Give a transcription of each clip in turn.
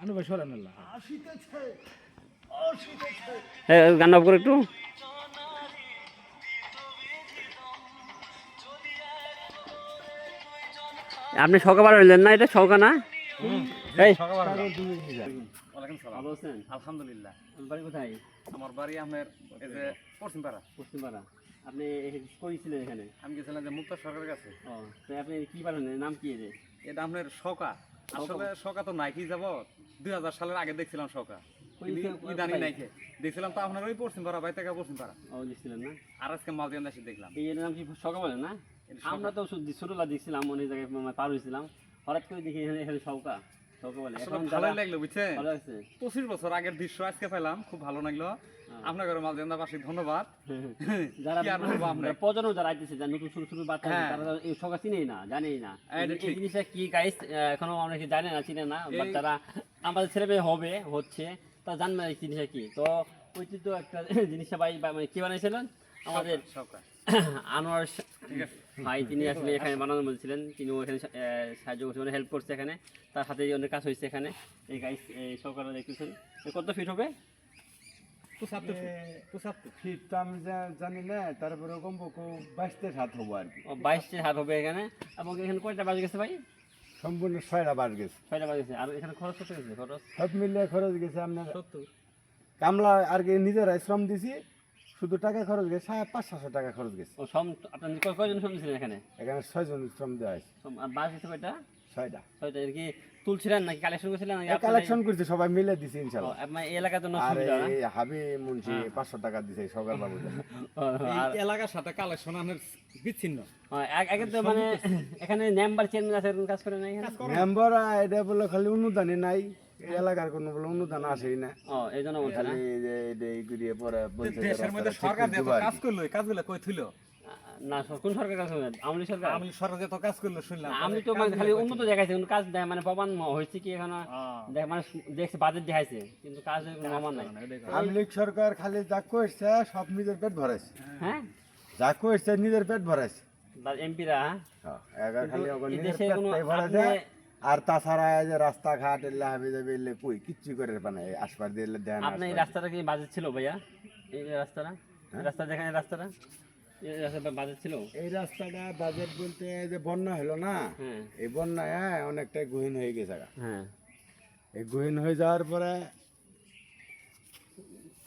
আনু ভাই সরেন আল্লাহ গান অফ করে একটু। আপনি সকাল হইলেন না, এটা সকা না? এই ভালো আছেন? আলহামদুলিল্লাহ। বাড়ি কোথায়? আমার বাড়ি আপনার এই যে পশ্চিমপাড়া। পশ্চিমপাড়া। আপনি করেছিলেন এখানে? আমি গেছিলাম যে মুক্তা সরকারের কাছে। ও, তো আপনি কি পারেন, নাম কি এদের? এটা আপনার শকা। আসলে শকা তো নাইকি যাব 2000 সালের আগে দেখছিলাম শকা। ইদানি নাইকে দেখছিলাম তো আপনার ওই পশ্চিমপাড়া বাই থেকে পশ্চিমপাড়া। ও, দেখছিলেন না? আর আজকে মালদিয়ান দেশে দেখলাম। এই নাম কি শকা বলেন না? আমরা তো ছোটবেলা দেখছিলাম, অনেক জায়গায় পার হয়েছিলাম, হঠাৎ করে দেখি এখানে শকা বলে। এখন ভালোই লাগলো বুঝছেন, ভালো লাগছে। 25 বছর আগের দৃশ্য আজকে পেলাম, খুব ভালো লাগলো। আপনার মালদিয়ানবাসী ধন্যবাদ। যারা প্রজন্ম যারা আইতেছে, যারা নতুন ছোট ছোট বাচ্চা তারা এই শকা চিনেই না, জানেই না এই জিনিসটা কি গাইস, এখনো অনেকে জানে না, চিনে না। বাচ্চারা আমাদের ছেলে মেয়ে হচ্ছে তা জানবে এই জিনিসটা কি। তো ঐতিহ্য একটা জিনিসটা ভাই মানে কি বানাইছিলেন আমাদের আনোয়ার ভাই, তিনি আসলে এখানে বানানো বলছিলেন, তিনিও এখানে সাহায্য করছে, মানে হেল্প করছে এখানে, তার হাতে অনেক কাজ হয়েছে এখানে। এই গাইস এই সরকাররা দেখতেছেন কত ফিট হবে? 75 ফিট তো আমি জানি না, তারপরে কমপক্ষে 22 হাত হবো আর কি। 22 হাত হবে এখানে। এবং এখানে কয়টা বাজ গেছে ভাই? সম্পূর্ণ 6টা বাজ গেছে। 6টা বাজ গেছে। আর এখানে খরচ কত গেছে? খরচ সব মিলিয়ে খরচ গেছে আপনার 70। কামলা আর কি নিজেরাই শ্রম দিছি, শুধু টাকা খরচ গেছে 500-600 টাকা খরচ গেছে। ও, আপনার কয়জন শ্রম দিয়েছিলেন এখানে? এখানে 6 জন শ্রম দেওয়া হয়েছে। আর বাজ গেছে কয়টা? 6টা। এর কি তুলছিলেন নাকি কালেকশন করছিলেন? কালেকশন করছে, সবাই মিলে দিছি ইনশাআল্লাহ। আপনার এই এলাকার জন্য আর সুবিধা না? এই হাবি মুন্সি 500 টাকা দিছে সকাল বাবু। এই এলাকার সাথে কালেকশন আপনার বিচ্ছিন্ন। আগে তো মানে এখানে মেম্বার চেয়ারম্যান আছে, এরকম কাজ করে নাই এখানে? মেম্বার এটা বলে খালি অনুদানই নাই, এই এলাকার কোনো বলে অনুদান আসেই না। ও, এই জন্য বলছে না? খালি এই করিয়ে পরে বলছে দেশের মধ্যে সরকার যে এত কাজ করলো, এই কাজগুলো কই থইলো? না, কোন সরকার কাজ করে? আমলি সরকার। আমি সরকার যে এত কাজ করলো শুনলাম। আমি তো মানে খালি উন্নত দেখাইছে, কোনো কাজ দেয় মানে প্রমাণ হয়েছে কি এখানে? মানে দেখছে বাজেট দেখাইছে, কিন্তু কাজ প্রমাণ নাই। আমলিক সরকার খালি যা কইছে সব নিজের পেট ভরাইছে। হ্যাঁ, যা কইছে নিজের পেট ভরাইছে। এমপিরা এগার খালি নিজের দেশে পেট কোনো ভরাইছে। আর তাছাড়া এই যে রাস্তাঘাট এলে হাবি যাবে এলে কই কিচ্ছু করে পানে আসবার দিয়ে দেন। আপনার এই রাস্তাটা কি বাজেট ছিল ভাইয়া? এই রাস্তাটা, রাস্তা যেখানে রাস্তাটা, এই রাস্তাটা বাজেট ছিল? এই রাস্তাটা বাজেট বলতে যে বন্যা হলো না, হ্যাঁ, এই বন্যায় অনেকটাই গহীন হয়ে গেছে। হ্যাঁ। এই গহীন হয়ে যাওয়ার পরে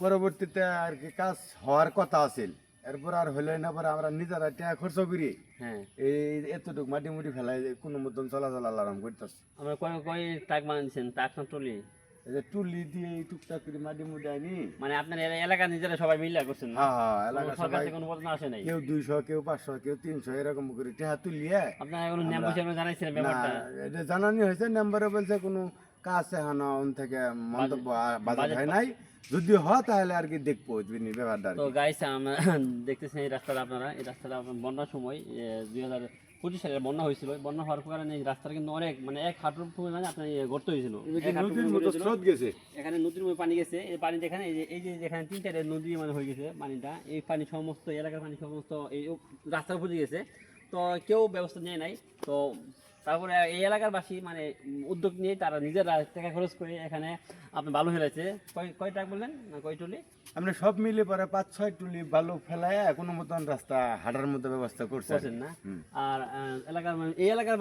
পরবর্তীতে আর কি কাজ হওয়ার কথা আছিল, এরপর আর হইলই না। পরে আমরা নিজেরা টাকা খরচ করি হ্যাঁ, এই এতটুকু মাটি মুটি ফেলাই কোনো মতন চলাচল আলারাম করতেছে। আমরা কয় ট্রাক বানিয়েছেন? ট্রাক না ট্রলি? এই যে টুলি দিয়ে এই টুকটাক করে মাটি মুটি আনি। মানে আপনার এলাকার নিজেরা সবাই মিলে করছেন না? হ্যাঁ, এলাকা সরকার সবাই থেকে কোনো প্রশ্ন আসে নাই? কেউ 200, কেউ 500, কেউ 300 এরকম করে টাকা তুলিয়ে আপনার কোনো নিয়ম হিসেবে জানাইছিলেন ব্যাপারটা? এটা জানানি হয়েছে। নাম্বারে বলছে কোনো কাজ এখনো থেকে মন্তব্য বাজার হয় নাই, যদি হয় তাহলে আর কি দেখবো ব্যাপারটা। তো গাইস, আমরা দেখতেছেন এই রাস্তাটা, আপনারা এই রাস্তাটা আপনার বন্যার সময় 2025 সালে বন্যা হয়েছিল। বন্যা হওয়ার কারণে এই রাস্তাটা কিন্তু অনেক মানে 1 হাঁটুর পরিমাণে আপনার গর্ত হয়েছিল। নদীর মতো স্রোত গেছে, এখানে নদীর মধ্যে পানি গেছে। এই পানি দেখেন, এই যে যেখানে 3 চারটে নদী মানে হয়ে গেছে পানিটা, এই পানি সমস্ত এলাকার পানি সমস্ত এই রাস্তার উপরে গেছে। তো কেউ ব্যবস্থা নেয় নাই। তো তারপরে এই এলাকার বাসী মানে উদ্যোগ নিয়ে তারা নিজেরা টাকা খরচ করে এখানে আপনি বালু ফেলেছে। কয় ট্রাক বললেন না কয় টলি? আমরা সব মিলে পরে 5-6 টুলি বালু ফেলায় কোনো মতন রাস্তা হাঁটার মতো ব্যবস্থা করছেন না? আর এলাকার এই এলাকার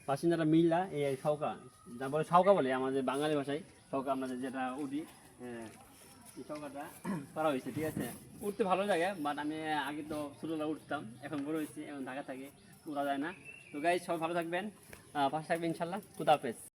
বাসিন্দারা মিল্লা এই সাউকা, যা বলে সাউকা বলে আমাদের বাঙালি ভাষায় সাউকা, আমাদের যেটা উঠি, এই সাউকাটা করা হয়েছে। ঠিক আছে, উঠতে ভালো লাগে, বাট আমি আগে তো ছোটবেলা উঠতাম, এখন বড় হয়েছি, এখন ঢাকা থাকে, উঠা যায় না। তো গাইজ সবাই ভালো থাকবেন, পাশে থাকবেন ইনশাল্লাহ। খুদা হাফেজ।